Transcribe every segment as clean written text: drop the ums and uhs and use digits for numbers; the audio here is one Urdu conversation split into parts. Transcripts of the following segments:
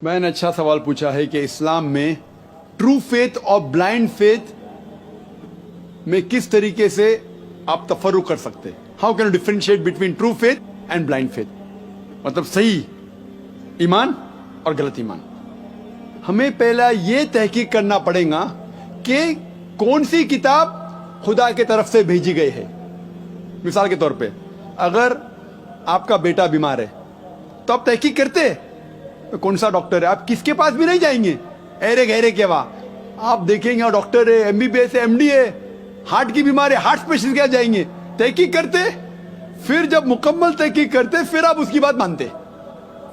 میں نے اچھا سوال پوچھا ہے کہ اسلام میں ٹرو فیتھ اور بلائنڈ فیتھ میں کس طریقے سے آپ تفرق کر سکتے ہیں. How can you differentiate between true faith and blind faith? مطلب صحیح ایمان اور غلط ایمان. ہمیں پہلا یہ تحقیق کرنا پڑے گا کہ کون سی کتاب خدا کے طرف سے بھیجی گئی ہے. مثال کے طور پہ اگر آپ کا بیٹا بیمار ہے تو آپ تحقیق کرتے کون سا ڈاکٹر ہے. آپ کس کے پاس بھی نہیں جائیں گے ایرے گہرے کے وہاں. آپ دیکھیں گے ڈاکٹر ہے, ایم بی بی ایس ہے, ایم ڈی ہے, ہارٹ کی بیماری ہے, ہارٹ اسپیشلسٹ کے جائیں گے. تحقیق کرتے, پھر جب مکمل تحقیق کرتے پھر آپ اس کی بات مانتے.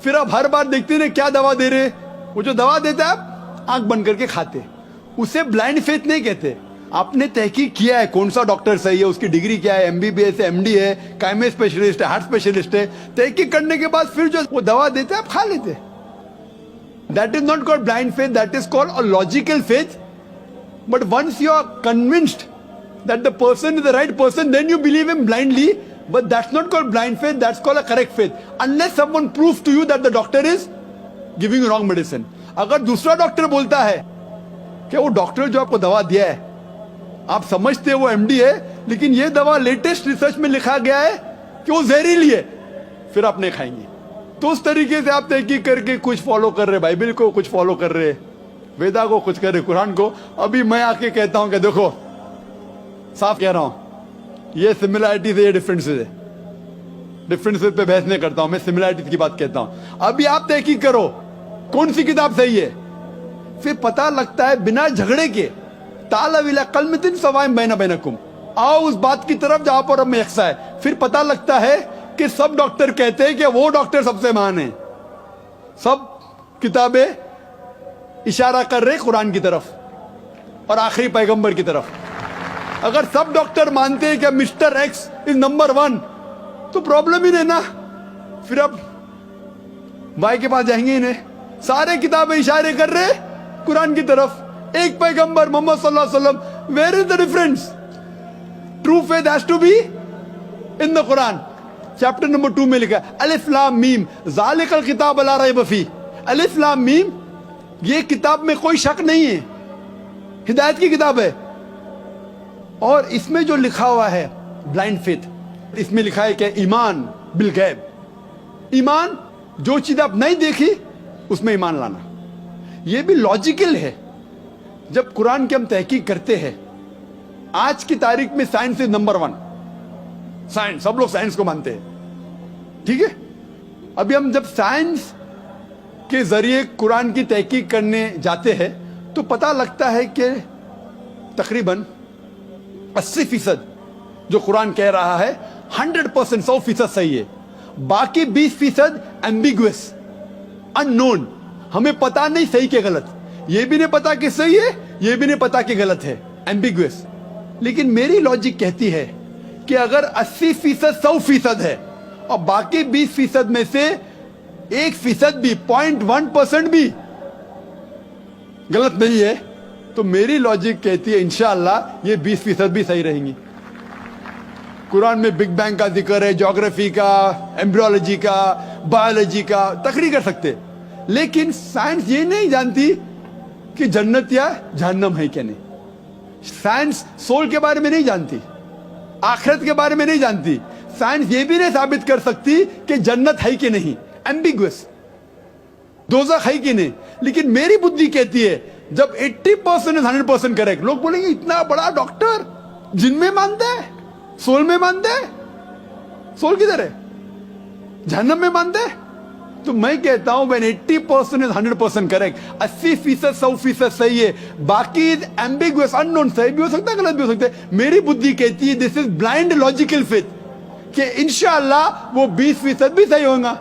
پھر آپ ہر بار دیکھتے ہیں کیا دوا دے رہے, وہ جو دوا دیتا ہے آپ آنکھ بند کر کے کھاتے. اسے بلائنڈ فیتھ نہیں کہتے. آپ نے تحقیق کیا ہے کون سا ڈاکٹر صحیح ہے, اس کی ڈگری کیا ہے, ایم بی بی ایس ہے, ایم ڈی ہے, کائمے اسپیشلسٹ ہے, ہارٹ اسپیشلسٹ ہے. تحقیق کرنے کے بعد پھر جو وہ دوا دیتے آپ کھا لیتے. That is not called blind faith, that is called a logical faith. But once you are convinced that the person is the right person, then you believe him blindly. But that's not called blind faith, that's called a correct faith. Unless someone proves to you that the doctor is giving you wrong medicine. اگر دوسرا ڈاکٹر بولتا ہے کہ وہ ڈاکٹر جو آپ کو دوا دیا ہے آپ سمجھتے ہیں وہ ایم ڈی ہے, لیکن یہ دوا لیٹسٹ ریسرچ میں لکھا گیا ہے کہ وہ زہریلی ہے, پھر آپ نہیں کھائیں گے. تو اس طریقے سے آپ تحقیق کر کے کچھ فالو کر رہے, بائبل کو کچھ فالو کر رہے, ویدا کو کچھ کر رہے, قرآن کو. ابھی میں آ کے کہتا ہوں کہ دیکھو صاف کہہ رہا ہوں, یہ سملیرٹیز ہے, یہ ڈفرینسز ہے. ڈفرینسز پہ بحث نہیں کرتا ہوں میں, سملیرٹیز کی بات کہتا ہوں. ابھی آپ تحقیق کرو کون سی کتاب صحیح ہے, پھر پتہ لگتا ہے بنا جھگڑے کے تعالوا الی کلمۃ سواء بینکم, آؤ اس بات کی طرف جہاں پر ہم یکساں ہے. پھر پتہ لگتا ہے کہ سب ڈاکٹر کہتے ہیں کہ وہ ڈاکٹر سب سے مہان ہیں. سب کتابیں اشارہ کر رہے قرآن کی طرف اور آخری پیغمبر کی طرف. اگر سب ڈاکٹر مانتے ہیں کہ مسٹر ایکس از نمبر 1 تو پرابلم ہی نہیں نا. پھر اب بھائی کے پاس جائیں گے انہیں, سارے کتابیں اشارے کر رہے قرآن کی طرف, ایک پیغمبر محمد صلی اللہ علیہ وسلم. Where is the difference? True faith has to be in the Quran. Chapter number 2 میں لکھا ہے الف لام میم ذالک الکتاب لا ریب فیہ. الف لام میم, یہ کتاب میں کوئی شک نہیں ہے, ہدایت کی کتاب ہے. اور اس میں جو لکھا ہوا ہے بلائنڈ فیتھ, اس میں لکھا ہے کہ ایمان بالغیب, ایمان جو چیز آپ نہیں دیکھی اس میں ایمان لانا. یہ بھی لاجیکل ہے. جب قرآن کی ہم تحقیق کرتے ہیں, آج کی تاریخ میں سائنس از نمبر 1. سائنس, سب لوگ سائنس کو مانتے ہیں, ٹھیک ہے. ابھی ہم جب سائنس کے ذریعے قرآن کی تحقیق کرنے جاتے ہیں تو پتہ لگتا ہے کہ تقریباً 80% جو قرآن کہہ رہا ہے 100%, 100% صحیح ہے. باقی 20% ایمبیگوس, ان نون, ہمیں پتہ نہیں صحیح کہ غلط. یہ بھی نہیں پتا کہ صحیح ہے, یہ بھی نہیں پتا کہ غلط ہے, ایمبیگوس. لیکن میری لاجک کہتی ہے کہ اگر 80% 100% ہے اور باقی 20% میں سے 1% بھی 0.1% بھی غلط نہیں ہے تو میری لاجک کہتی ہے انشاءاللہ یہ 20% بھی صحیح رہیں گی. قرآن میں بگ بینگ کا ذکر ہے, جغرافی کا, ایمبریولوجی کا, بایولوجی کا, تقریر کر سکتے. لیکن سائنس یہ نہیں جانتی کہ جنت یا جہنم ہے کیا نہیں. سائنس سول کے بارے میں نہیں جانتی, آخرت کے بارے میں نہیں جانتی. سائنس یہ بھی نہیں ثابت کر سکتی کہ جنت ہے کہ نہیں, ایمبیگوس, دوزخ ہے کہ نہیں. لیکن میری بدھی کہتی ہے جب 80% 100% کریکٹ. لوگ بولیں گے اتنا بڑا ڈاکٹر جن میں مانتا ہے, سول میں مانتا ہے. سول کدھر ہے؟ جہنم میں مانتا ہے. تو میں کہتا ہوں when 80% is 100% کریکٹ, 80% 100% صحیح ہے, باقی ایمبیگوس, ان نون, صحیح بھی ہو سکتا ہے غلط بھی ہو سکتا ہے. میری بدھی کہتی ہے دس از بلائنڈ لاجیکل فیتھ کہ انشاءاللہ وہ 20% بھی صحیح ہوگا.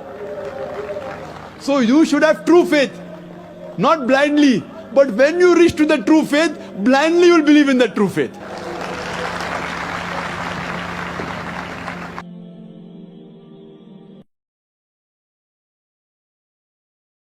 So you should have true faith, not blindly. But when you reach to the true faith, blindly you will believe in the true faith.